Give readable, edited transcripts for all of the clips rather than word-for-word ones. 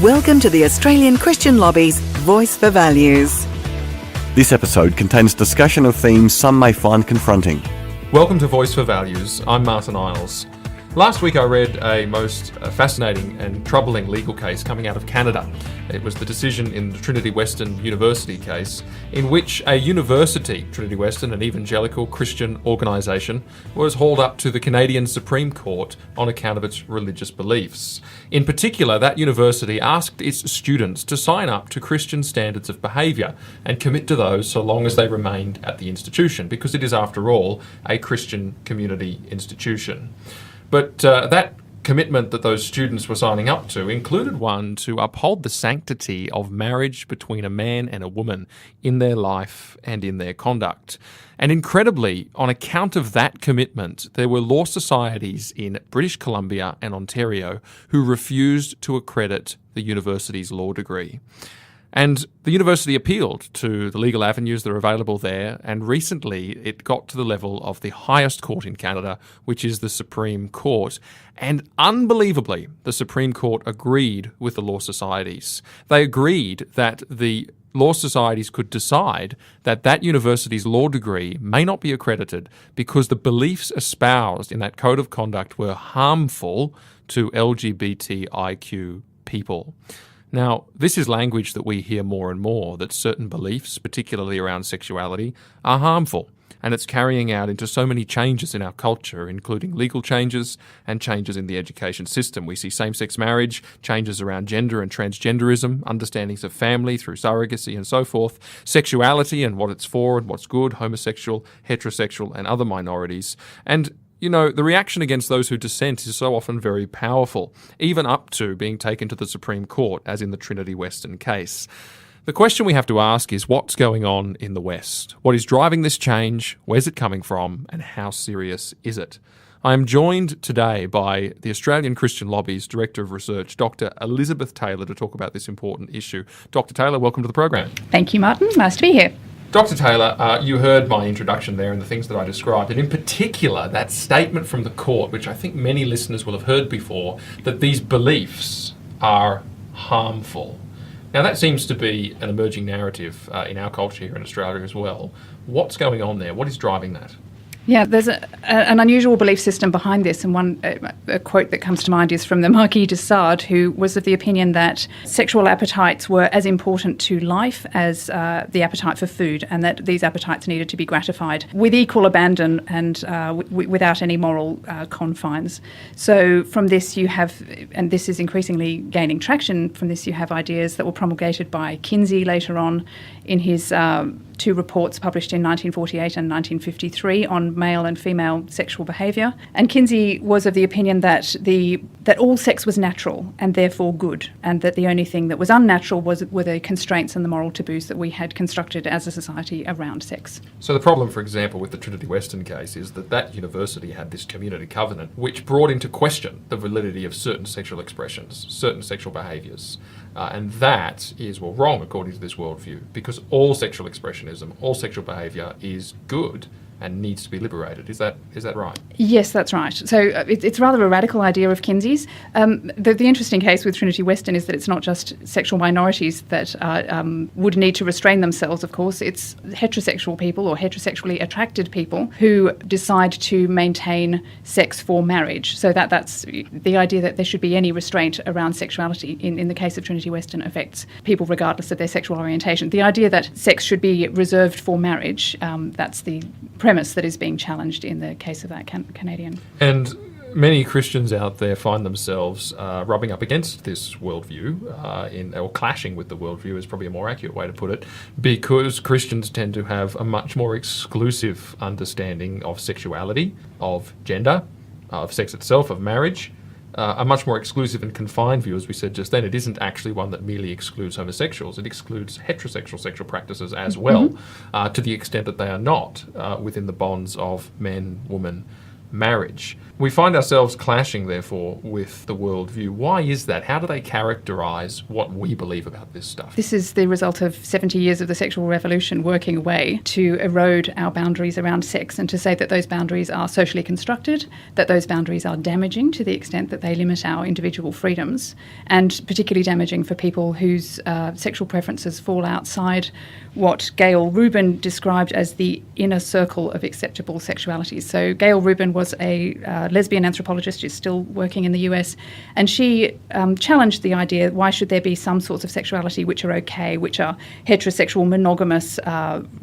Welcome to the Australian Christian Lobby's Voice for Values. This episode contains discussion of themes some may find confronting. Welcome to Voice for Values. I'm Martin Isles. Last week I read a most fascinating and troubling legal case coming out of Canada. It was the decision in the Trinity Western University case in which a university, Trinity Western, an evangelical Christian organisation, was hauled up to the Canadian Supreme Court on account of its religious beliefs. In particular, that university asked its students to sign up to Christian standards of behaviour and commit to those so long as they remained at the institution, because it is, after all, a Christian community institution. But that commitment that those students were signing up to included one to uphold the sanctity of marriage between a man and a woman in their life and in their conduct. And incredibly, on account of that commitment, there were law societies in British Columbia and Ontario who refused to accredit the university's law degree. And the university appealed to the legal avenues that are available there, and recently it got to the level of the highest court in Canada, which is the Supreme Court. And unbelievably, the Supreme Court agreed with the law societies. They agreed that the law societies could decide that that university's law degree may not be accredited because the beliefs espoused in that code of conduct were harmful to LGBTIQ people. Now, this is language that we hear more and more, that certain beliefs, particularly around sexuality, are harmful. And it's carrying out into so many changes in our culture, including legal changes and changes in the education system. We see same-sex marriage, changes around gender and transgenderism, understandings of family through surrogacy and so forth, sexuality and what it's for and what's good, homosexual, heterosexual and other minorities. And you know, the reaction against those who dissent is so often very powerful, even up to being taken to the Supreme Court, as in the Trinity Western case. The question we have to ask is what's going on in the West? What is driving this change? Where's it coming from? And how serious is it? I am joined today by the Australian Christian Lobby's Director of Research, Dr. Elizabeth Taylor, to talk about this important issue. Dr. Taylor, welcome to the program. Thank you, Martin. Nice to be here. Dr. Taylor, you heard my introduction there and the things that I described, and in particular that statement from the court, which I think many listeners will have heard before, that these beliefs are harmful. Now that seems to be an emerging narrative in our culture here in Australia as well. What's going on there? What is driving that? Yeah, there's an unusual belief system behind this, and a quote that comes to mind is from the Marquis de Sade, who was of the opinion that sexual appetites were as important to life as the appetite for food, and that these appetites needed to be gratified with equal abandon and without any moral confines. So from this you have, and this is increasingly gaining traction, from this you have ideas that were promulgated by Kinsey later on in his two reports published in 1948 and 1953 on male and female sexual behaviour. And Kinsey was of the opinion that all sex was natural and therefore good, and that the only thing that was unnatural were the constraints and the moral taboos that we had constructed as a society around sex. So the problem, for example, with the Trinity Western case is that university had this community covenant which brought into question the validity of certain sexual expressions, certain sexual behaviours. And that is, well, wrong according to this worldview, because all sexual expressionism, all sexual behaviour is good and needs to be liberated. Is that right? Yes, that's right. So it's rather a radical idea of Kinsey's. The interesting case with Trinity Western is that it's not just sexual minorities that would need to restrain themselves, of course. It's heterosexual people or heterosexually attracted people who decide to maintain sex for marriage. So that's the idea that there should be any restraint around sexuality in the case of Trinity Western affects people regardless of their sexual orientation. The idea that sex should be reserved for marriage, that's the premise that is being challenged in the case of that Canadian. And many Christians out there find themselves rubbing up against this worldview, or clashing with the worldview is probably a more accurate way to put it, because Christians tend to have a much more exclusive understanding of sexuality, of gender, of sex itself, of marriage, a much more exclusive and confined view, as we said just then. It isn't actually one that merely excludes homosexuals. It excludes heterosexual sexual practices as well, to the extent that they are not within the bonds of man, woman, marriage. We find ourselves clashing, therefore, with the worldview. Why is that? How do they characterise what we believe about this stuff? This is the result of 70 years of the sexual revolution working away to erode our boundaries around sex and to say that those boundaries are socially constructed, that those boundaries are damaging to the extent that they limit our individual freedoms, and particularly damaging for people whose sexual preferences fall outside what Gail Rubin described as the inner circle of acceptable sexualities. So Gail Rubin was a lesbian anthropologist who's still working in the US, and she challenged the idea, why should there be some sorts of sexuality which are okay, which are heterosexual, monogamous,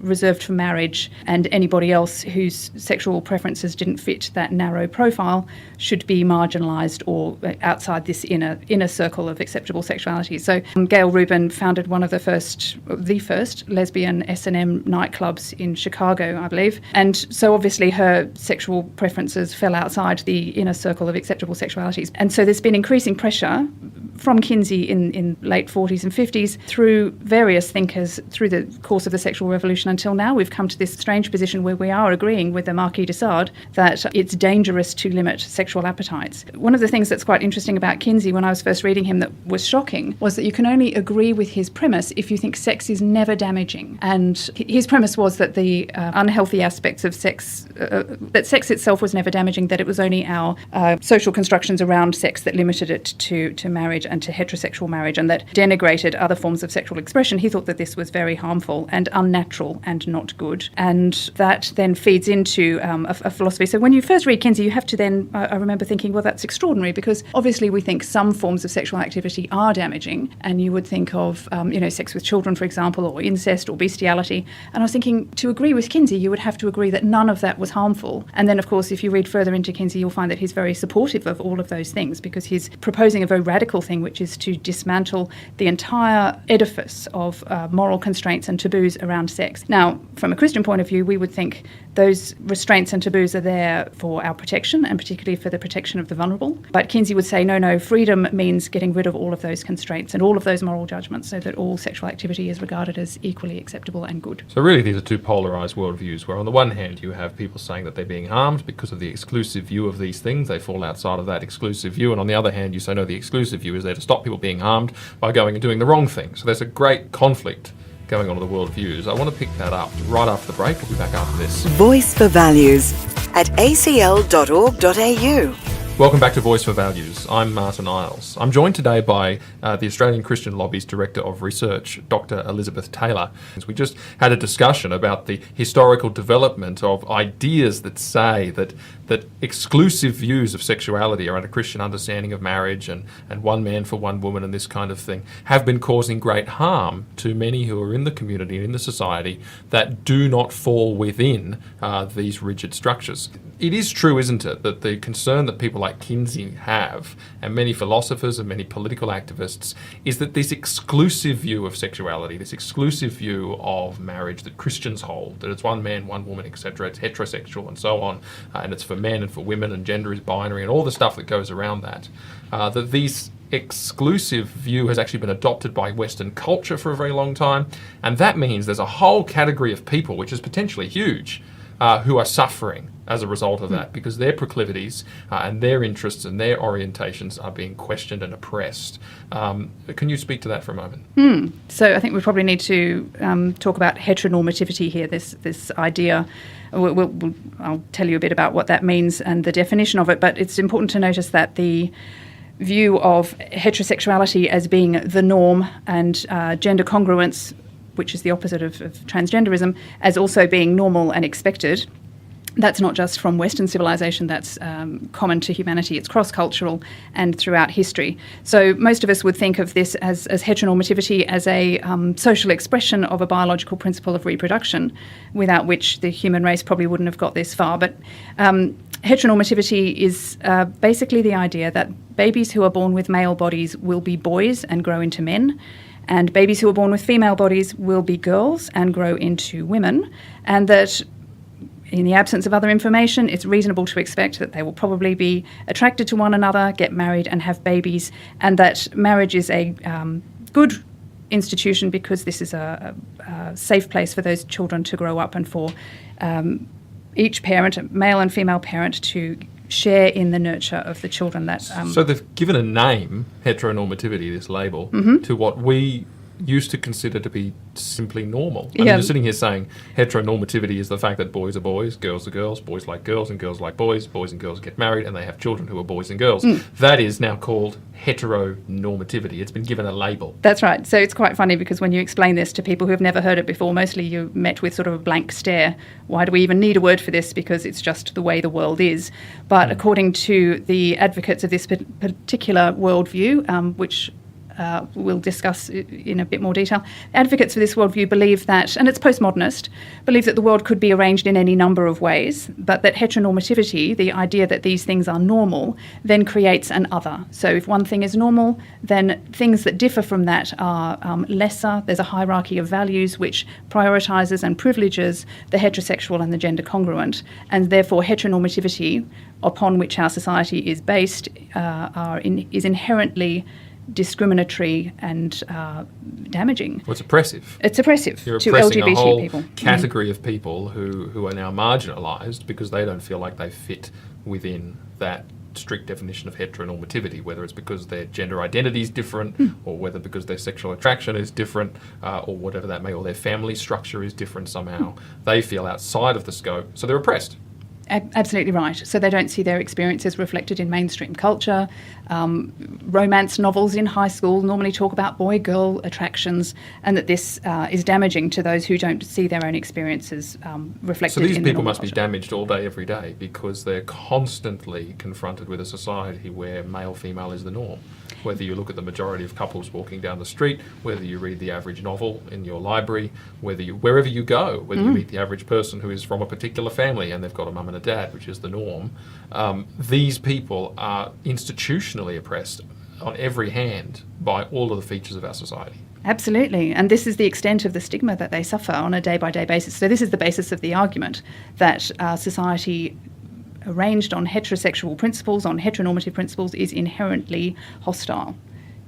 reserved for marriage, and anybody else whose sexual preferences didn't fit that narrow profile should be marginalised or outside this inner circle of acceptable sexuality. So Gail Rubin founded one of the first lesbian S&M nightclubs in Chicago, I believe. And so obviously her sexual preferences fell outside the inner circle of acceptable sexualities. And so there's been increasing pressure from Kinsey in late 40s and 50s through various thinkers through the course of the sexual revolution until now. We've come to this strange position where we are agreeing with the Marquis de Sade that it's dangerous to limit sexual appetites. One of the things that's quite interesting about Kinsey when I was first reading him that was shocking was that you can only agree with his premise if you think sex is never damaging. And his premise was that the unhealthy aspects of sex, that sex itself was never damaging, that it was only our social constructions around sex that limited it to marriage and to heterosexual marriage and that denigrated other forms of sexual expression. He thought that this was very harmful and unnatural and not good. And that then feeds into a philosophy. So when you first read Kinsey, you have to then, I remember thinking, well, that's extraordinary because obviously we think some forms of sexual activity are damaging, and you would think of, sex with children, for example, or incest or bestiality. And I was thinking, to agree with Kinsey, you would have to agree that none of that was harmful. And then, of course, if you read further into Kinsey, you'll find that he's very supportive of all of those things because he's proposing a very radical thing, which is to dismantle the entire edifice of moral constraints and taboos around sex. Now, from a Christian point of view, we would think those restraints and taboos are there for our protection and particularly for the protection of the vulnerable. But Kinsey would say, no, freedom means getting rid of all of those constraints and all of those moral judgments so that all sexual activity is regarded as equally acceptable and good. So really these are two polarised worldviews where on the one hand you have people saying that they're being harmed because of the exclusive view of these things, they fall outside of that exclusive view, and on the other hand you say no, the exclusive view is there to stop people being harmed by going and doing the wrong thing. So there's a great conflict going on with the worldviews. I want to pick that up right after the break. We'll be back after this. Voice for Values at acl.org.au. Welcome back to Voice for Values. I'm Martin Isles. I'm joined today by the Australian Christian Lobby's Director of Research, Dr. Elizabeth Taylor. We just had a discussion about the historical development of ideas that say that exclusive views of sexuality around a Christian understanding of marriage and one man for one woman and this kind of thing have been causing great harm to many who are in the community and in the society that do not fall within these rigid structures. It is true, isn't it, that the concern that people like Kinsey have, and many philosophers and many political activists, is that this exclusive view of sexuality, this exclusive view of marriage that Christians hold, that it's one man, one woman, etc., it's heterosexual and so on, and it's for men and for women and gender is binary and all the stuff that goes around that, that these exclusive view has actually been adopted by Western culture for a very long time, and that means there's a whole category of people, which is potentially huge, who are suffering as a result of that because their proclivities and their interests and their orientations are being questioned and oppressed. Can you speak to that for a moment? So I think we probably need to talk about heteronormativity here, this idea. I'll tell you a bit about what that means and the definition of it, but it's important to notice that the view of heterosexuality as being the norm and gender congruence, which is the opposite of transgenderism, as also being normal and expected. That's not just from Western civilization, that's common to humanity. It's cross-cultural and throughout history. So most of us would think of this as heteronormativity as a social expression of a biological principle of reproduction, without which the human race probably wouldn't have got this far. But heteronormativity is basically the idea that babies who are born with male bodies will be boys and grow into men, and babies who are born with female bodies will be girls and grow into women, and that in the absence of other information, it's reasonable to expect that they will probably be attracted to one another, get married and have babies, and that marriage is a good institution because this is a safe place for those children to grow up and for each parent, a male and female parent, to share in the nurture of the children that... So they've given a name, heteronormativity, this label, to what we used to consider to be simply normal. I mean, you're sitting here saying heteronormativity is the fact that boys are boys, girls are girls, boys like girls and girls like boys and girls get married and they have children who are boys and girls. That is now called heteronormativity. It's been given a label. That's right. So it's quite funny because when you explain this to people who have never heard it before, mostly you're met with sort of a blank stare. Why do we even need a word for this? Because it's just the way the world is. But according to the advocates of this particular worldview, which we'll discuss in a bit more detail. Advocates for this worldview believe that, and it's postmodernist, believe that the world could be arranged in any number of ways, but that heteronormativity, the idea that these things are normal, then creates an other. So if one thing is normal, then things that differ from that are lesser. There's a hierarchy of values which prioritises and privileges the heterosexual and the gender congruent, and therefore heteronormativity, upon which our society is based, is inherently discriminatory and damaging. Well, it's oppressive. It's oppressive You're to oppressing LGBT a whole people. category of people who are now marginalised because they don't feel like they fit within that strict definition of heteronormativity, whether it's because their gender identity is different or whether because their sexual attraction is different or whatever that may, or their family structure is different somehow. They feel outside of the scope, so they're oppressed. Absolutely right. So they don't see their experiences reflected in mainstream culture. Romance novels in high school normally talk about boy-girl attractions, and that this is damaging to those who don't see their own experiences reflected in the So these people normal must be culture. damaged all day, every day, because they're constantly confronted with a society where male-female is the norm. Whether you look at the majority of couples walking down the street, whether you read the average novel in your library, wherever you go, whether you meet the average person who is from a particular family and they've got a mum and a dad, which is the norm, these people are institutionally oppressed on every hand by all of the features of our society. Absolutely. And this is the extent of the stigma that they suffer on a day-by-day basis. So this is the basis of the argument that society arranged on heterosexual principles, on heteronormative principles, is inherently hostile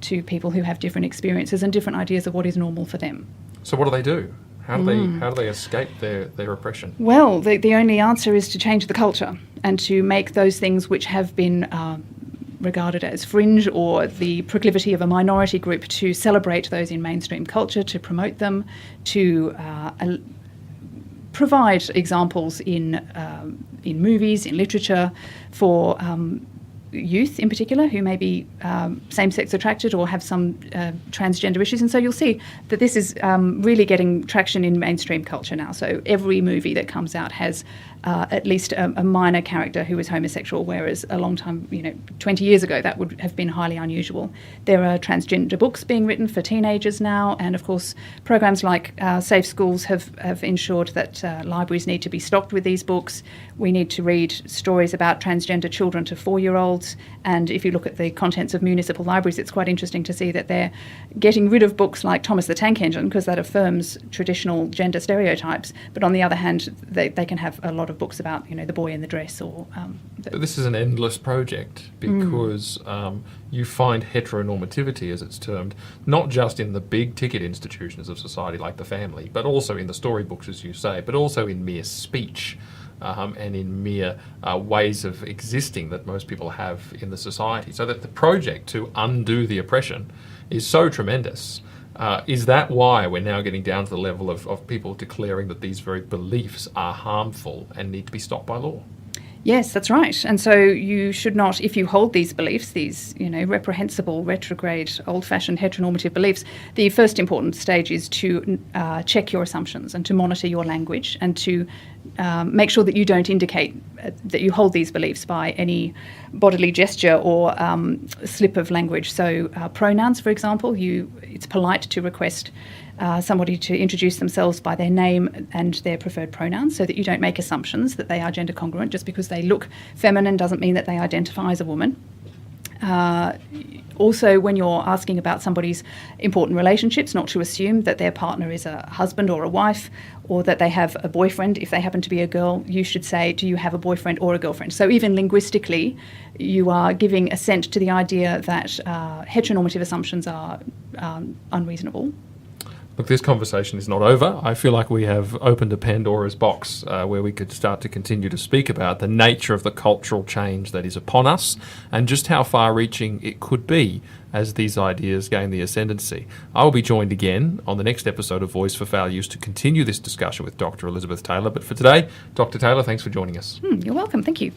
to people who have different experiences and different ideas of what is normal for them. So what do? How do they escape their oppression? Well, the only answer is to change the culture and to make those things which have been regarded as fringe or the proclivity of a minority group to celebrate those in mainstream culture, to promote them, to provide examples in movies, in literature, for youth in particular who may be same-sex attracted or have some transgender issues. And so you'll see that this is really getting traction in mainstream culture now. So every movie that comes out has at least a minor character who is homosexual, whereas a long time, 20 years ago, that would have been highly unusual. There are transgender books being written for teenagers now, and of course programs like Safe Schools have ensured that libraries need to be stocked with these books. We need to read stories about transgender children to 4-year-olds, and if you look at the contents of municipal libraries, it's quite interesting to see that they're getting rid of books like Thomas the Tank Engine because that affirms traditional gender stereotypes, but on the other hand, they can have a lot of books about, the boy in the dress or... But this is an endless project because you find heteronormativity, as it's termed, not just in the big ticket institutions of society like the family, but also in the storybooks, as you say, but also in mere speech and in mere ways of existing that most people have in the society. So that the project to undo the oppression is so tremendous. Is that why we're now getting down to the level of people declaring that these very beliefs are harmful and need to be stopped by law? Yes, that's right. And so you should not, if you hold these beliefs, these, reprehensible, retrograde, old-fashioned heteronormative beliefs, the first important stage is to check your assumptions and to monitor your language and to make sure that you don't indicate that you hold these beliefs by any bodily gesture or slip of language. So pronouns, for example, it's polite to request somebody to introduce themselves by their name and their preferred pronouns so that you don't make assumptions that they are gender congruent. Just because they look feminine doesn't mean that they identify as a woman. Also, when you're asking about somebody's important relationships, not to assume that their partner is a husband or a wife or that they have a boyfriend. If they happen to be a girl, you should say, do you have a boyfriend or a girlfriend? So even linguistically, you are giving assent to the idea that heteronormative assumptions are unreasonable. Look, this conversation is not over. I feel like we have opened a Pandora's box where we could start to continue to speak about the nature of the cultural change that is upon us and just how far-reaching it could be as these ideas gain the ascendancy. I will be joined again on the next episode of Voice for Values to continue this discussion with Dr. Elizabeth Taylor. But for today, Dr. Taylor, thanks for joining us. You're welcome. Thank you.